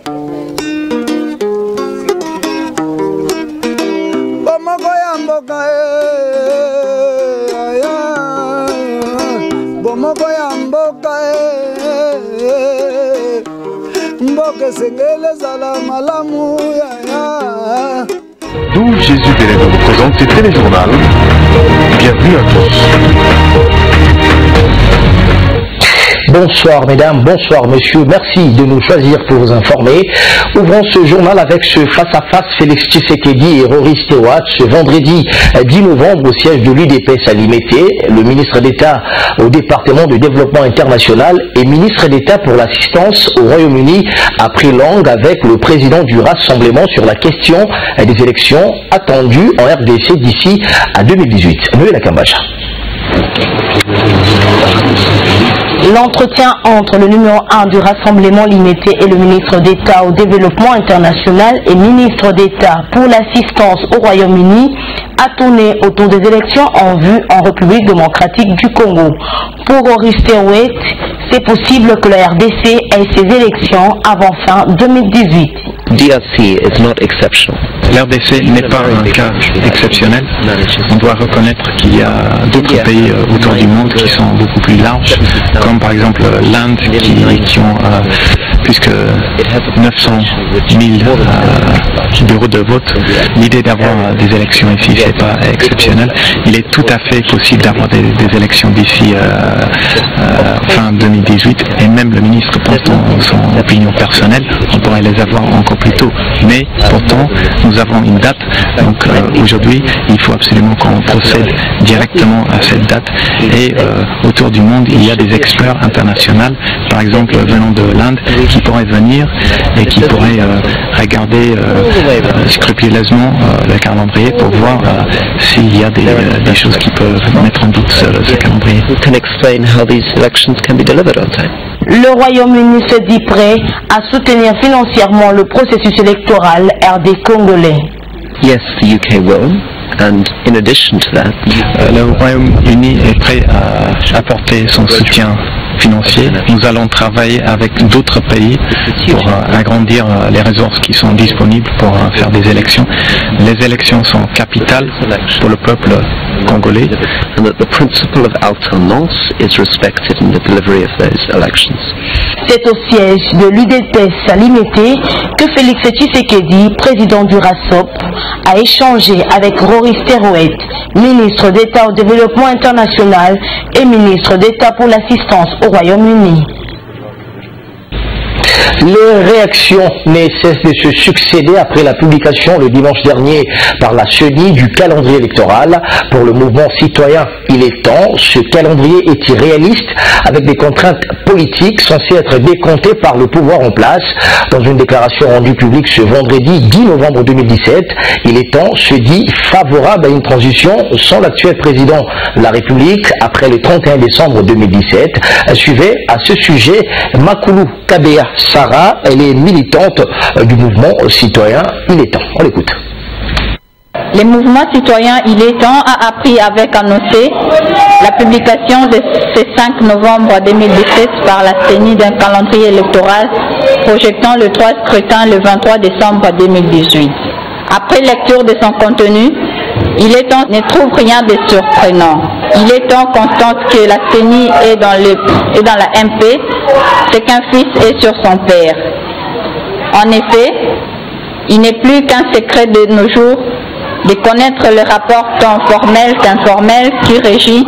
D'où Jésus Bénédicte vous présente ce téléjournal. Bienvenue à tous. Bonsoir mesdames, bonsoir messieurs, merci de nous choisir pour vous informer. Ouvrons ce journal avec ce face-à-face Félix Tshisekedi et Rory Stewart ce vendredi 10 novembre au siège de l'UDPS à Limete. Le ministre d'État au département de développement international et ministre d'État pour l'assistance au Royaume-Uni a pris langue avec le président du Rassemblement sur la question des élections attendues en RDC d'ici à 2018. Noël Akambacha. L'entretien entre le numéro 1 du Rassemblement Limité et le ministre d'État au développement international et ministre d'État pour l'assistance au Royaume-Uni a tourné autour des élections en vue en République démocratique du Congo. Pour Rory Stewart, c'est possible que la RDC ait ses élections avant fin 2018. DRC is not exceptional. L'RDC n'est pas un cas exceptionnel. On doit reconnaître qu'il y a d'autres pays autour du monde qui sont beaucoup plus larges, comme par exemple l'Inde qui ont plus que 900 000 bureaux de vote. L'idée d'avoir des élections ici, c'est pas exceptionnel. Il est tout à fait possible d'avoir des élections d'ici fin 2018, et même le ministre pense dans son opinion personnelle, on pourrait les avoir encore plus tôt. Mais pourtant, nous avons une date, donc aujourd'hui, il faut absolument qu'on procède directement à cette date. Et autour du monde, il y a des experts internationaux, par exemple venant de l'Inde, qui pourraient venir et qui pourraient regarder scrupuleusement le calendrier pour voir s'il y a des choses qui peuvent mettre en doute ce calendrier. Le Royaume-Uni se dit prêt à soutenir financièrement le processus électoral RD congolais. Yes, the UK will. And in addition to that, le Royaume-Uni est prêt à apporter son soutien financier. Nous allons travailler avec d'autres pays pour agrandir les ressources qui sont disponibles pour faire des élections. Les élections sont capitales pour le peuple congolais. And that the principle of alternance is respected in the delivery of those elections. C'est au siège de l'UDPS à Limete que Félix Tshisekedi, président du RASOP, a échangé avec Rory Stewart, ministre d'État au développement international et ministre d'État pour l'assistance au Royaume-Uni. Les réactions ne cessent de se succéder après la publication le dimanche dernier par la CENI du calendrier électoral. Pour le mouvement citoyen, il est temps. Ce calendrier est irréaliste avec des contraintes politiques censées être décomptées par le pouvoir en place. Dans une déclaration rendue publique ce vendredi 10 novembre 2017, il est temps, se dit, favorable à une transition sans l'actuel président de la République après le 31 décembre 2017. Suivait à ce sujet Makulu Kabea Sarah, elle est militante du mouvement citoyen Il est temps. On l'écoute. Les mouvements citoyens Il est temps a appris avec annoncé la publication de ce 5 novembre 2017 par la CENI d'un calendrier électoral projetant le 3 scrutin le 23 décembre 2018. Après lecture de son contenu, Il est temps ne trouve rien de surprenant. Il est temps constate que la CENI est dans la MP, c'est qu'un fils est sur son père. En effet, il n'est plus qu'un secret de nos jours de connaître le rapport tant formel qu'informel qui régit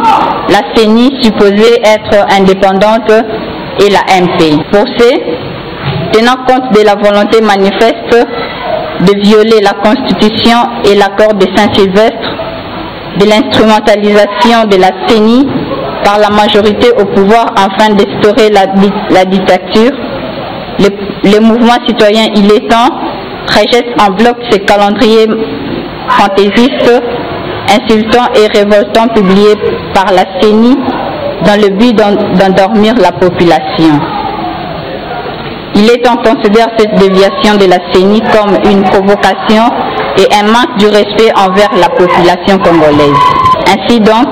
la CENI supposée être indépendante et la MP. Pour ce, tenant compte de la volonté manifeste de violer la Constitution et l'accord de Saint-Sylvestre, de l'instrumentalisation de la CENI par la majorité au pouvoir afin d'instaurer la dictature, le mouvement citoyen Il est temps rejette en bloc ce calendrier fantaisiste, insultant et révoltant publié par la CENI dans le but d'endormir la population. Il est temps considère cette déviation de la CENI comme une provocation et un manque du respect envers la population congolaise. Ainsi donc,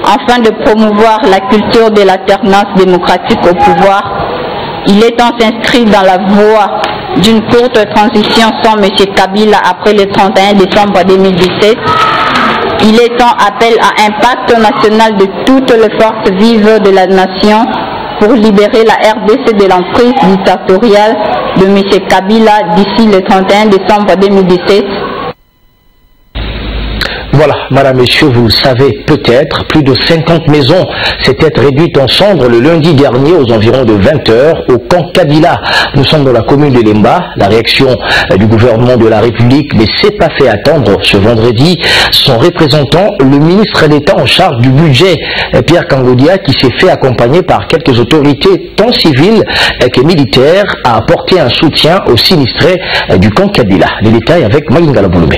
afin de promouvoir la culture de l'alternance démocratique au pouvoir, il est temps s'inscrit dans la voie d'une courte transition sans M. Kabila après le 31 décembre 2017. Il est en appel à un pacte national de toutes les forces vives de la nation pour libérer la RDC de l'emprise dictatoriale de M. Kabila d'ici le 31 décembre 2017. Voilà, madame, messieurs, vous le savez peut-être, plus de 50 maisons s'étaient réduites en cendres le lundi dernier aux environs de 20 h au camp Kabila. Nous sommes dans la commune de Lemba. La réaction du gouvernement de la République ne s'est pas fait attendre ce vendredi. Son représentant, le ministre d'État en charge du budget, Pierre Kangoudia, qui s'est fait accompagner par quelques autorités tant civiles que militaires, a apporté un soutien aux sinistrés du camp Kabila. Les détails avec Malingala Bouloumé.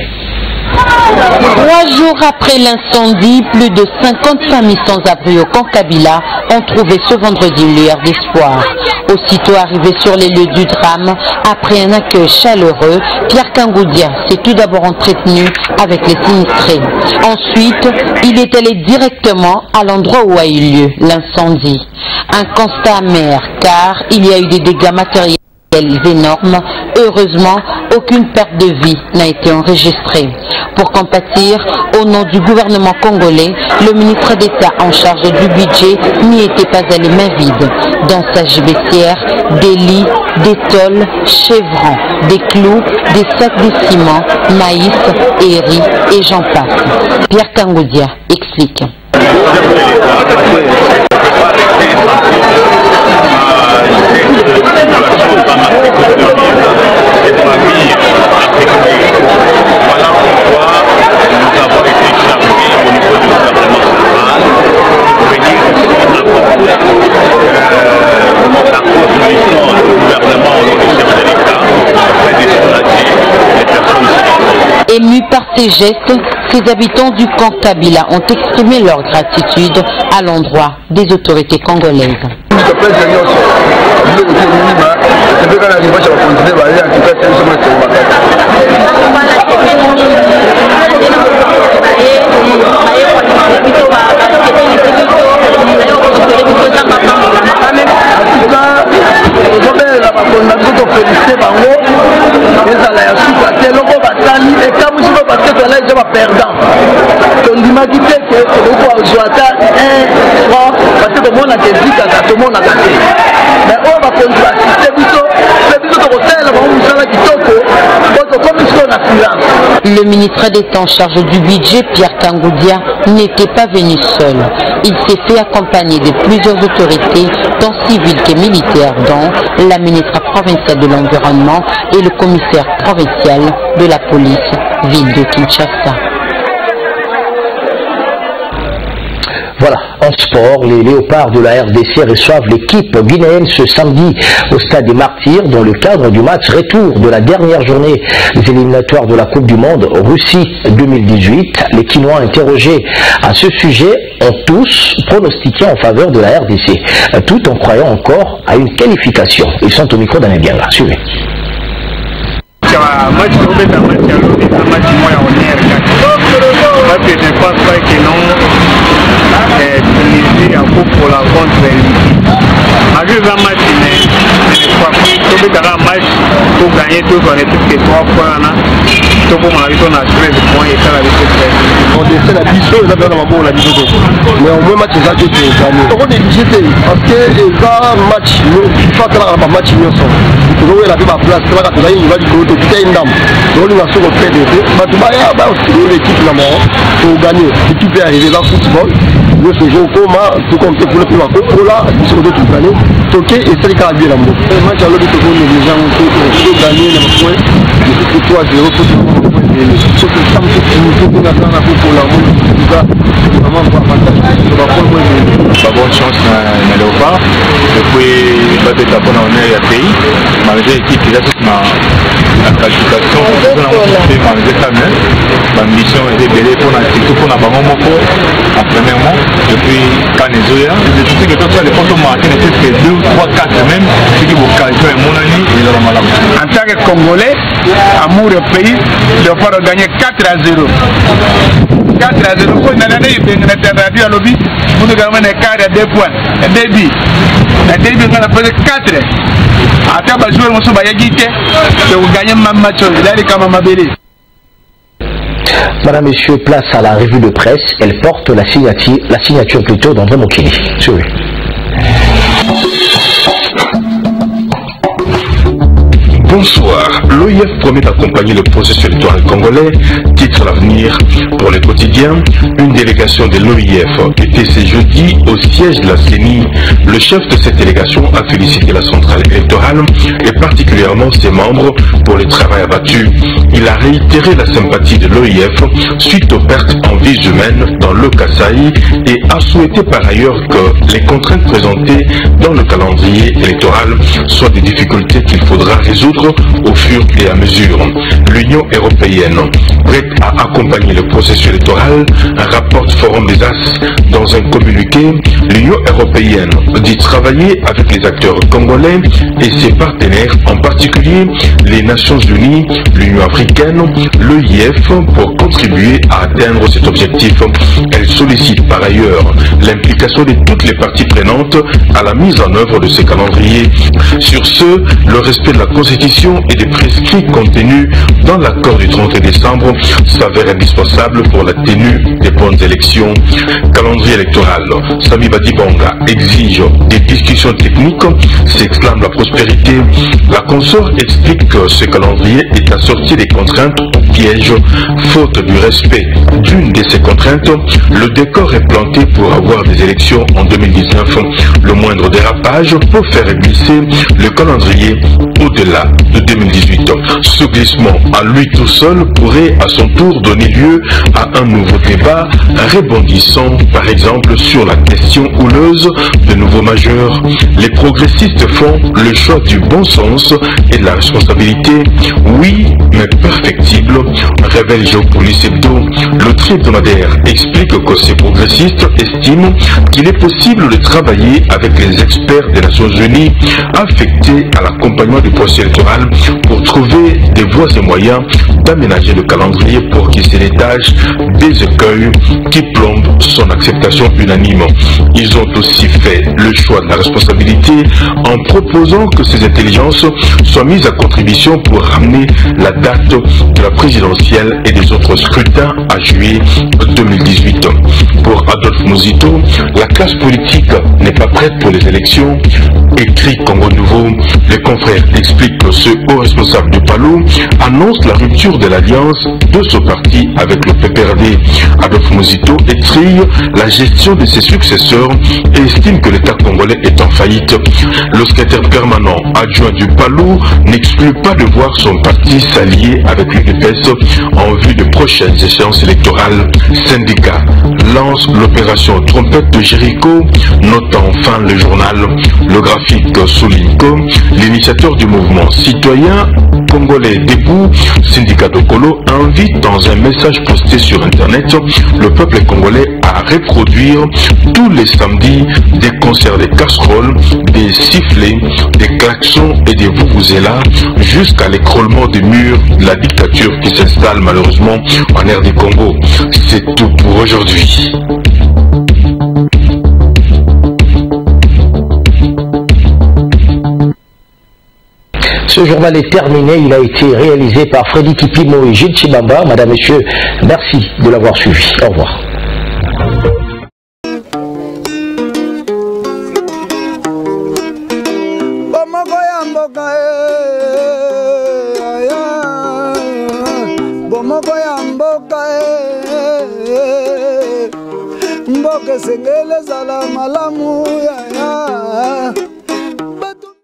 3 jours après l'incendie, plus de 50 familles sans abri au camp Kabila ont trouvé ce vendredi une lueur d'espoir. Aussitôt arrivé sur les lieux du drame, après un accueil chaleureux, Pierre Kangoudia s'est tout d'abord entretenu avec les sinistrés. Ensuite, il est allé directement à l'endroit où a eu lieu l'incendie. Un constat amer car il y a eu des dégâts matériels énormes. Heureusement, aucune perte de vie n'a été enregistrée. Pour compatir, au nom du gouvernement congolais, le ministre d'État en charge du budget n'y était pas allé main vide. Dans sa gibecière, des lits, des tôles, chevrons, des clous, des sacs de ciment, maïs et riz et j'en passe. Pierre Kangoudia explique. Voilà pourquoi nous avons été chargés au niveau du gouvernement central de venir apporter la contribution du gouvernement au nom du chef de l'État afin de soulager les personnes civiles. Émus par ces gestes, ces habitants du camp Kabila ont exprimé leur gratitude à l'endroit des autorités congolaises. Le ministre d'État en charge du budget, Pierre Kangoudia, n'était pas venu seul. Il s'est fait accompagner de plusieurs autorités, tant civiles que militaires, dont la ministre provinciale de l'Environnement et le commissaire provincial de la police, ville de Kinshasa. Voilà, en sport, les léopards de la RDC reçoivent l'équipe guinéenne ce samedi au stade des Martyrs dans le cadre du match retour de la dernière journée des éliminatoires de la Coupe du Monde Russie 2018. Les Quinois interrogés à ce sujet ont tous pronostiqué en faveur de la RDC, tout en croyant encore à une qualification. Ils sont au micro d'Anne Bianga. Suivez. Tunisie a pour la contre malgré un match mais match pour gagner tout on est plus que 3 points tout pour ma vie on a 13 points et ça la vie on décide la biseau là dans la bon la biseau mais au moins match ça que tu gagné on est digité parce que ça match il faut que la match nous sont pour la vie ma place ça va que il va du côté de Ndam donc on a sur le PDC Batubaya va aussi l'équipe là pour gagner l'équipe est arrivée dans le football le séjour comment tout compter pour le plus pour là sur d'autres années toqué et c'est le cas bien l'amour le match à l'autre tour les gens ont gagné le point c'est 3-0 pour ce que ça me fait nous pour la monde vraiment pas avantage pas bonne chance na léopard et puis pas d'être pour on est à pays malgré l'équipe qui a toute la qualification malgré ça même ma mission est débellée pour la banque en premièrement depuis Canezoya. Je sais que quand tu as les photos marquées, ne fait que 2 ou 3, 4 même, ce qui vous qualifie mon année, ils auront mal. En tant que Congolais, amour au pays, de pouvoir gagner 4-0. 4-0. Pour une année, il y a une alternative à l'objet, pour nous gagner un quart à 2 points. Un débit. Un débit, on a fait 4. ata ba joueur moso ba yagite te gagner même match là les kama mabele. Madame, Monsieur, place à la revue de presse. Elle porte la signature plutôt d'André Mokini. Oui. Bonsoir. L'OIF promet d'accompagner le processus électoral congolais, titre l'avenir pour le quotidien. Une délégation de l'OIF était ce jeudi au siège de la CENI. Le chef de cette délégation a félicité la centrale électorale et particulièrement ses membres pour le travail abattu. Il a réitéré la sympathie de l'OIF suite aux pertes en vies humaines dans le Kasaï et a souhaité par ailleurs que les contraintes présentées dans le calendrier électoral soient des difficultés qu'il faudra résoudre au fur et à mesure. L'Union européenne, prête à accompagner le processus électoral, rapporte Forum des As dans un communiqué. L'Union européenne dit travailler avec les acteurs congolais et ses partenaires, en particulier les Nations Unies, l'Union africaine, l'OIF, pour contribuer à atteindre cet objectif. Elle sollicite par ailleurs l'implication de toutes les parties prenantes à la mise en œuvre de ce calendrier. Sur ce, le respect de la Constitution et des prescrits contenus dans l'accord du 30 décembre s'avère indispensable pour la tenue des bonnes élections. Calendrier électoral. Sami Badibanga exige des discussions techniques, s'exclame la prospérité. La consort explique que ce calendrier est assorti des contraintes au piège. Faute du respect d'une de ces contraintes, le décor est planté pour avoir des élections en 2019. Le moindre dérapage peut faire glisser le calendrier au-delà de 2018. Ce glissement à lui tout seul pourrait à son tour donner lieu à un nouveau débat, rebondissant par exemple sur la question houleuse de nouveaux majeurs. Les progressistes font le choix du bon sens et de la responsabilité. Oui, mais perfectible, révèle Géopolis Hebdo. Le hebdomadaire explique que ces progressistes estiment qu'il est possible de travailler avec les experts des Nations Unies affectés à l'accompagnement du processus électoral pour trouver des voies et moyens d'aménager le calendrier pour qu'il se détache des écueils qui plombent son acceptation unanime. Ils ont aussi fait le choix de la responsabilité en proposant que ces intelligences soient mises à contribution pour ramener la date de la présidentielle et des autres scrutins à juillet 2018. Pour Adolphe Muzito, la classe politique n'est pas prête pour les élections. Écrit Congo Nouveau, les confrères expliquent que ce haut responsable du Palou annonce la rupture de l'alliance de ce parti avec le PPRD. Adolphe Muzito étrille la gestion de ses successeurs et estime que l'État congolais est en faillite. Le secrétaire permanent adjoint du Palou n'exclut pas de voir son parti s'allier avec l'UDPS en vue de prochaines échéances électorales. Syndicat lance l'opération Trompette de Jéricho, notant enfin le journal. Le graphique souligne que l'initiateur du mouvement citoyen congolais Debout, syndicat de Kolo, invite dans un message posté sur internet le peuple congolais à reproduire tous les samedis des concerts de casseroles, des sifflets, des klaxons et des vuvuzelas jusqu'à l'écroulement des murs de la dictature qui s'installe malheureusement en aire du Congo. C'est tout pour aujourd'hui. Ce journal est terminé, il a été réalisé par Freddy Kipimo et Gilles Chibamba. Madame, Messieurs, merci de l'avoir suivi. Au revoir. Mboke sengele zala malamu ya